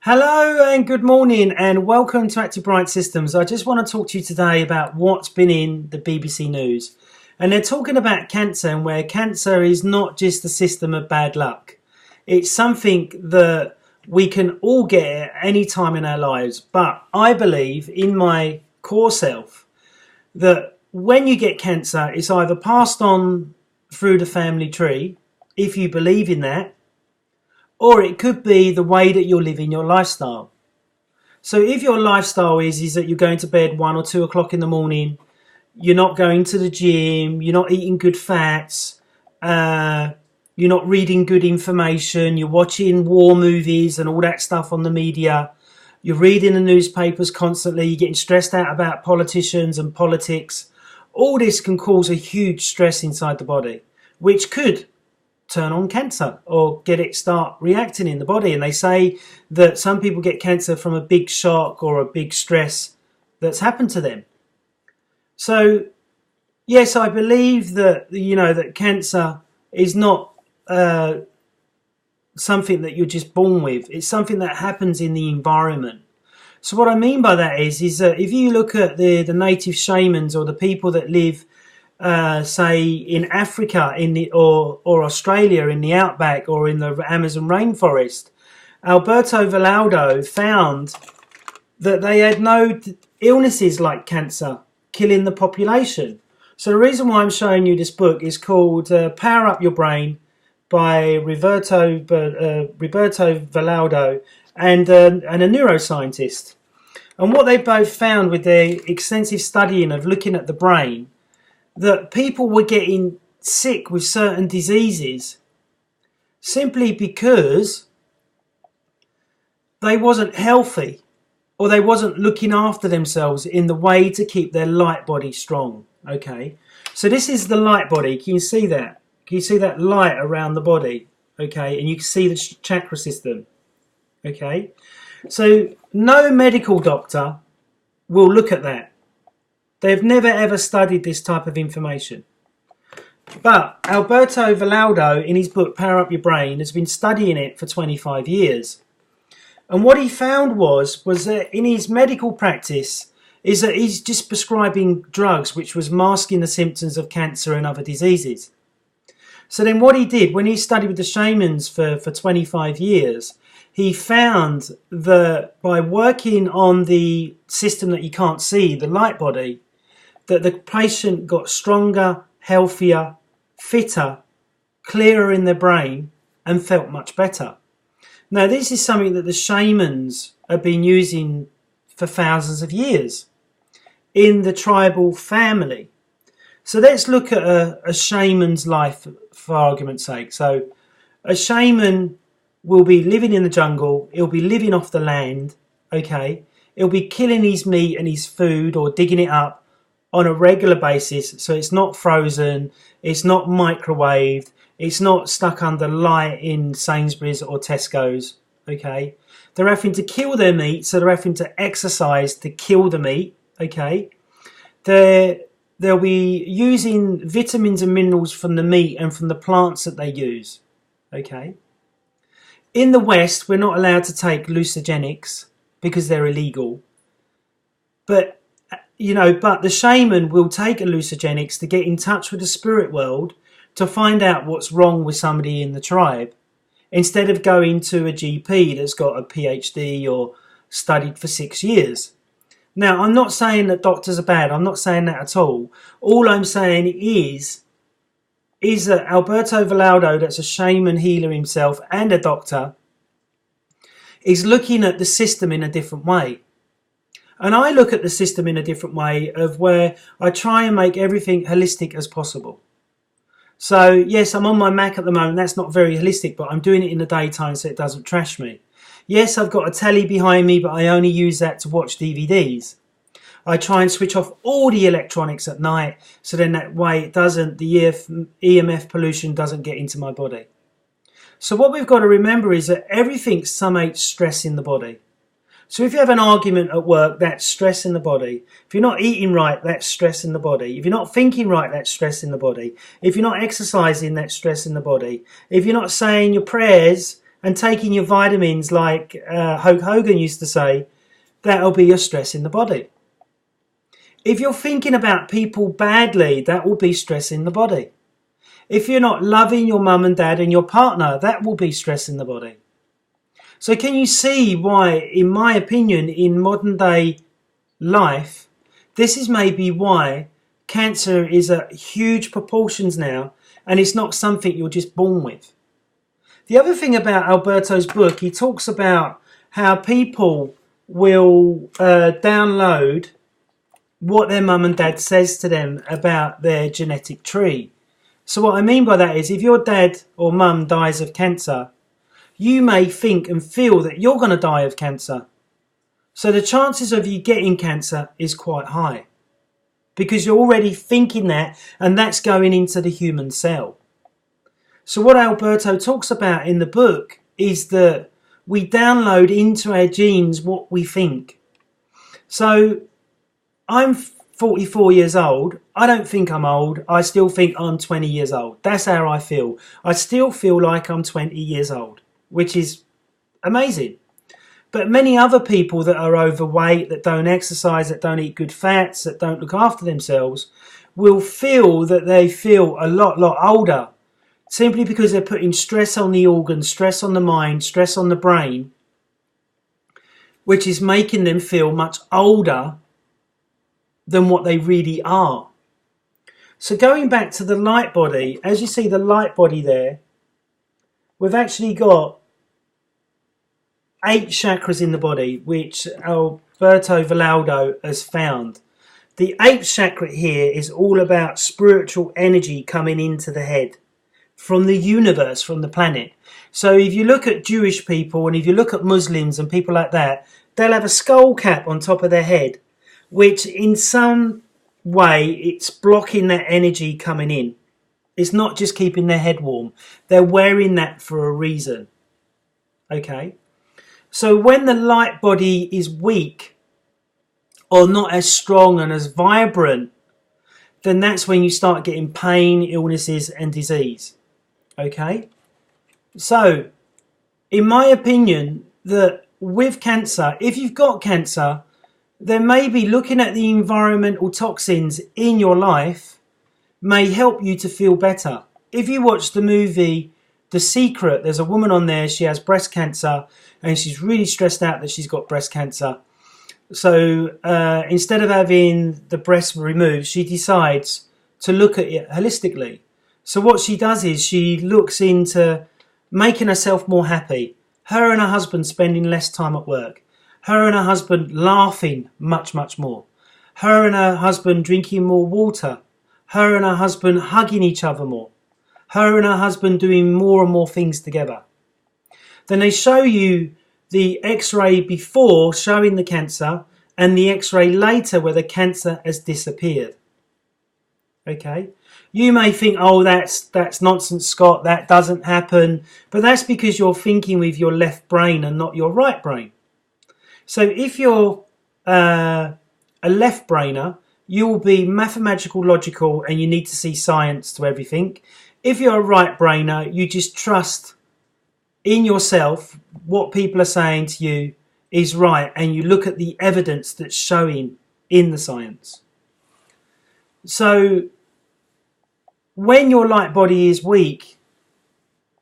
Hello and good morning and welcome to Active Bryant Systems. I just want to talk to you today about what's been in the BBC News. And they're talking about cancer and where cancer is not just a system of bad luck. It's something that we can all get at any time in our lives. But I believe in my core self that when you get cancer, it's either passed on through the family tree, if you believe in that, or it could be the way that you're living your lifestyle. So if your lifestyle is that you're going to bed 1 or 2 o'clock in the morning, you're not going to the gym, you're not eating good fats, you're not reading good information, you're watching war movies and all that stuff on the media, you're reading the newspapers constantly, you're getting stressed out about politicians and politics, all this can cause a huge stress inside the body, which could turn on cancer or get it start reacting in the body. And they say that some people get cancer from a big shock or a big stress that's happened to them. So yes, I believe that that cancer is not something that you're just born with. It's something that happens in the environment. So what I mean by that is that if you look at the native shamans or the people that live say in Africa or Australia in the outback or in the Amazon rainforest, Alberto Villoldo found that they had no illnesses like cancer killing the population. So the reason why I'm showing you this book is called Power Up Your Brain by Roberto Villoldo and a neuroscientist. And what they both found with their extensive studying of looking at the brain, that people were getting sick with certain diseases simply because they wasn't healthy or they wasn't looking after themselves in the way to keep their light body strong. Okay, so this is the light body. Can you see that? Can you see that light around the body? Okay, and you can see the chakra system. Okay, so no medical doctor will look at that. They've never ever studied this type of information. But Alberto Villoldo, in his book Power Up Your Brain, has been studying it for 25 years. And what he found was that in his medical practice is that he's just prescribing drugs which was masking the symptoms of cancer and other diseases. So then what he did, when he studied with the shamans for 25 years, he found that by working on the system that you can't see, the light body, that the patient got stronger, healthier, fitter, clearer in their brain and felt much better. Now this is something that the shamans have been using for thousands of years in the tribal family. So let's look at a shaman's life for argument's sake. So a shaman will be living in the jungle, he'll be living off the land, okay? He'll be killing his meat and his food or digging it up on a regular basis, so it's not frozen, it's not microwaved, it's not stuck under light in Sainsbury's or Tesco's, okay? They're having to kill their meat, so they're having to exercise to kill the meat, okay? They'll be using vitamins and minerals from the meat and from the plants that they use, okay? In the West, we're not allowed to take hallucinogenics because they're illegal, but the shaman will take hallucinogenics to get in touch with the spirit world to find out what's wrong with somebody in the tribe, instead of going to a GP that's got a PhD or studied for 6 years. Now, I'm not saying that doctors are bad. I'm not saying that at all. All I'm saying is that Alberto Villoldo, that's a shaman healer himself and a doctor, is looking at the system in a different way. And I look at the system in a different way of where I try and make everything holistic as possible. So yes, I'm on my Mac at the moment. That's not very holistic, but I'm doing it in the daytime so it doesn't trash me. Yes, I've got a telly behind me, but I only use that to watch DVDs. I try and switch off all the electronics at night so then that way the EMF pollution doesn't get into my body. So what we've got to remember is that everything summates stress in the body. So if you have an argument at work, that's stress in the body. If you're not eating right, that's stress in the body. If you're not thinking right, that's stress in the body. If you're not exercising, that's stress in the body. If you're not saying your prayers, and taking your vitamins like Hulk Hogan used to say, that'll be your stress in the body. If you're thinking about people badly, that will be stress in the body. If you're not loving your mum and dad and your partner, that will be stress in the body. So can you see why, in my opinion, in modern day life, this is maybe why cancer is at huge proportions now, and it's not something you're just born with. The other thing about Alberto's book, he talks about how people will download what their mum and dad says to them about their genetic tree. So what I mean by that is, if your dad or mum dies of cancer, you may think and feel that you're going to die of cancer. So the chances of you getting cancer is quite high, because you're already thinking that, and that's going into the human cell. So what Alberto talks about in the book is that we download into our genes what we think. So I'm 44 years old. I don't think I'm old. I still think I'm 20 years old. That's how I feel. I still feel like I'm 20 years old, which is amazing. But many other people that are overweight, that don't exercise, that don't eat good fats, that don't look after themselves, will feel that they feel a lot older, simply because they're putting stress on the organs, stress on the mind, stress on the brain, which is making them feel much older than what they really are. So going back to the light body, as you see the light body there, we've actually got 8 chakras in the body, which Alberto Villoldo has found. The 8th chakra here is all about spiritual energy coming into the head from the universe, from the planet. So if you look at Jewish people, and if you look at Muslims and people like that, they'll have a skull cap on top of their head, which in some way it's blocking that energy coming in. It's not just keeping their head warm. They're wearing that for a reason. Okay? So when the light body is weak or not as strong and as vibrant, then that's when you start getting pain, illnesses and disease. Okay? So, in my opinion, that with cancer, if you've got cancer, then maybe looking at the environmental toxins in your life may help you to feel better. If you watch the movie The Secret, there's a woman on there, she has breast cancer, and she's really stressed out that she's got breast cancer. So instead of having the breast removed, she decides to look at it holistically. So what she does is she looks into making herself more happy. Her and her husband spending less time at work. Her and her husband laughing much more. Her and her husband drinking more water. Her and her husband hugging each other more. Her and her husband doing more and more things together. Then they show you the x-ray before showing the cancer and the x-ray later where the cancer has disappeared. Okay? You may think, oh, that's nonsense, Scott, that doesn't happen. But that's because you're thinking with your left brain and not your right brain. So if you're a left brainer, you will be mathematical, logical, and you need to see science to everything. If you're a right brainer, you just trust in yourself what people are saying to you is right, and you look at the evidence that's showing in the science. So when your light body is weak,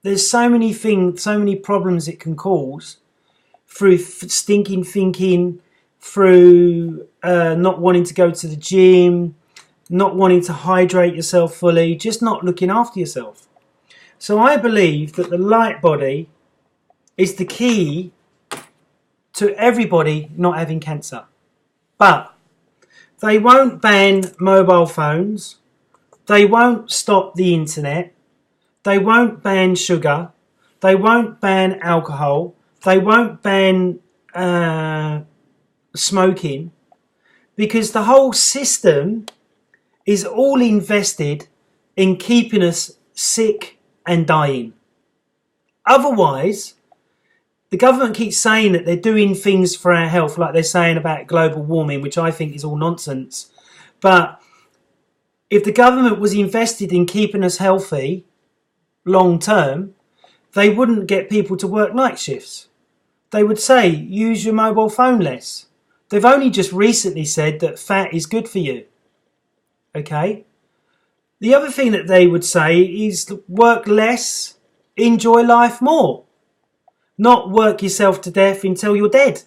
there's so many things, so many problems it can cause through stinking thinking, through not wanting to go to the gym, not wanting to hydrate yourself fully, just not looking after yourself. So I believe that the light body is the key to everybody not having cancer. But they won't ban mobile phones. They won't stop the internet. They won't ban sugar. They won't ban alcohol. They won't ban smoking, because the whole system is all invested in keeping us sick and dying. Otherwise, the government keeps saying that they're doing things for our health, like they're saying about global warming, which I think is all nonsense. But if the government was invested in keeping us healthy long term, they wouldn't get people to work night shifts. They would say, use your mobile phone less. They've only just recently said that fat is good for you. Okay? The other thing that they would say is work less, enjoy life more. Not work yourself to death until you're dead.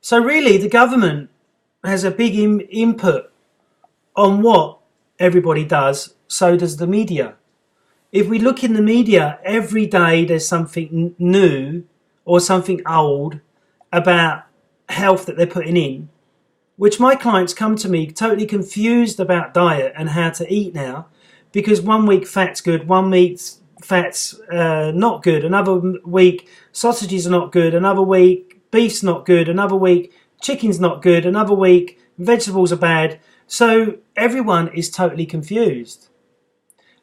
So really, the government has a big input on what everybody does. So does the media. If we look in the media, every day there's something new or something old about health that they're putting in, which my clients come to me totally confused about diet and how to eat now, because one week fat's good, one week fat's not good, another week sausages are not good, another week beef's not good, another week chicken's not good, another week vegetables are bad. So everyone is totally confused.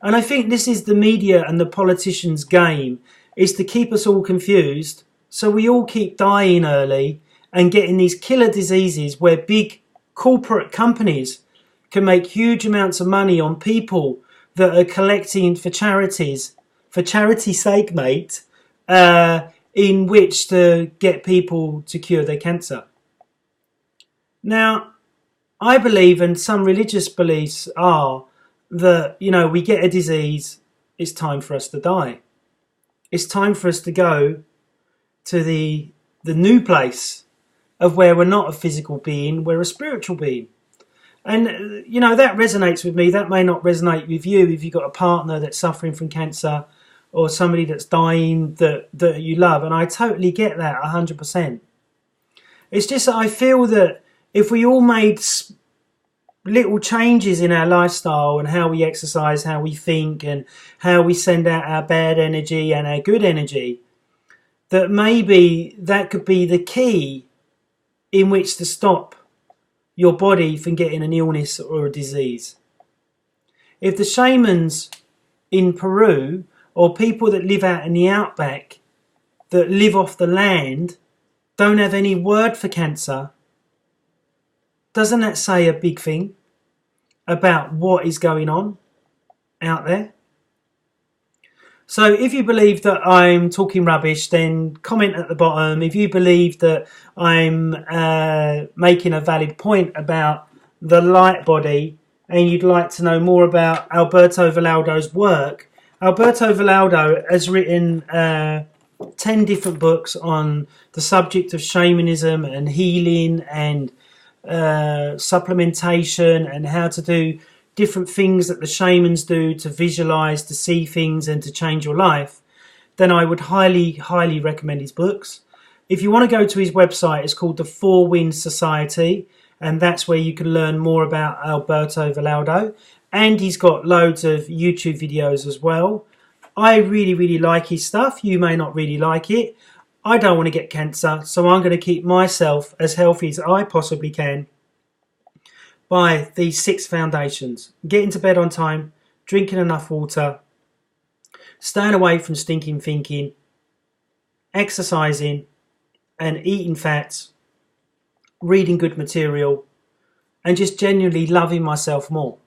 And I think this is the media and the politicians' game, is to keep us all confused so we all keep dying early and getting these killer diseases where big corporate companies can make huge amounts of money on people that are collecting for charities, for charity's sake, mate, in which to get people to cure their cancer. Now, I believe, and some religious beliefs are, that, we get a disease, it's time for us to die. It's time for us to go to the new place of where we're not a physical being, we're a spiritual being. And, that resonates with me. That may not resonate with you if you've got a partner that's suffering from cancer or somebody that's dying that you love. And I totally get that 100%. It's just that I feel that if we all made little changes in our lifestyle and how we exercise, how we think, and how we send out our bad energy and our good energy, that maybe that could be the key in which to stop your body from getting an illness or a disease. If the shamans in Peru, or people that live out in the outback, that live off the land, don't have any word for cancer, doesn't that say a big thing about what is going on out there? So if you believe that I'm talking rubbish, then comment at the bottom. If you believe that I'm making a valid point about the light body and you'd like to know more about Alberto Villoldo's work, Alberto Villoldo has written 10 different books on the subject of shamanism and healing and supplementation and how to do different things that the shamans do to visualize, to see things and to change your life, then I would highly, highly recommend his books. If you want to go to his website, it's called the Four Winds Society, and that's where you can learn more about Alberto Villoldo. And he's got loads of YouTube videos as well. I really, really like his stuff. You may not really like it. I don't want to get cancer, so I'm going to keep myself as healthy as I possibly can by these 6 foundations. Getting to bed on time, drinking enough water, staying away from stinking thinking, exercising and eating fats, reading good material, and just genuinely loving myself more.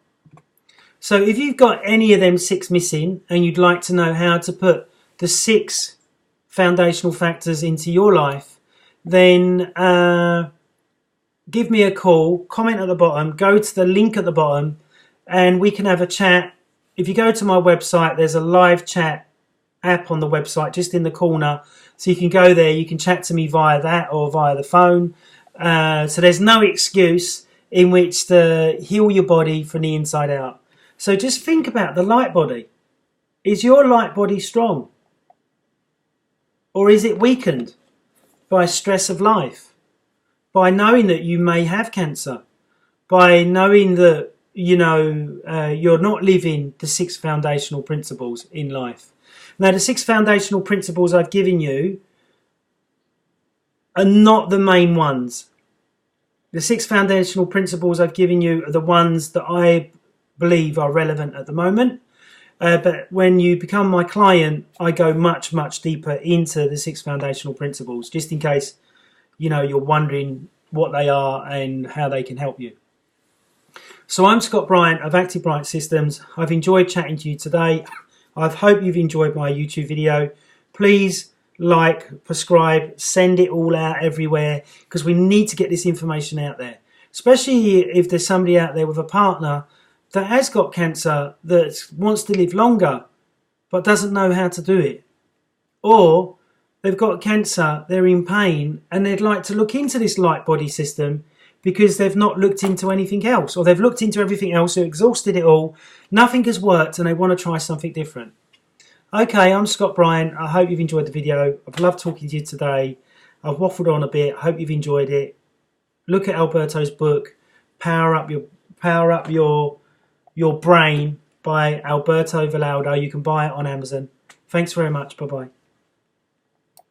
So if you've got any of them 6 missing and you'd like to know how to put the 6 foundational factors into your life, then give me a call, comment at the bottom, go to the link at the bottom, and we can have a chat. If you go to my website, there's a live chat app on the website just in the corner, so you can go there, you can chat to me via that or via the phone. So there's no excuse in which to heal your body from the inside out. So just think about the light body. Is your light body strong? Or is it weakened by stress of life? By knowing that you may have cancer? By knowing that, you're not living the 6 foundational principles in life? Now, the 6 foundational principles I've given you are not the main ones. The 6 foundational principles I've given you are the ones that I believe are relevant at the moment. But when you become my client, I go much, much deeper into the 6 foundational principles, just in case, you're wondering what they are and how they can help you. So I'm Scott Bryant of Active Bryant Systems. I've enjoyed chatting to you today. I hope you've enjoyed my YouTube video. Please like, subscribe, send it all out everywhere, because we need to get this information out there. Especially if there's somebody out there with a partner that has got cancer, that wants to live longer, but doesn't know how to do it. Or they've got cancer, they're in pain, and they'd like to look into this light body system because they've not looked into anything else, or they've looked into everything else, they've exhausted it all, nothing has worked, and they want to try something different. Okay, I'm Scott Bryant. I hope you've enjoyed the video. I've loved talking to you today. I've waffled on a bit. I hope you've enjoyed it. Look at Alberto's book, Power Up Your Brain by Alberto Valado. You can buy it on Amazon. Thanks very much. Bye-bye.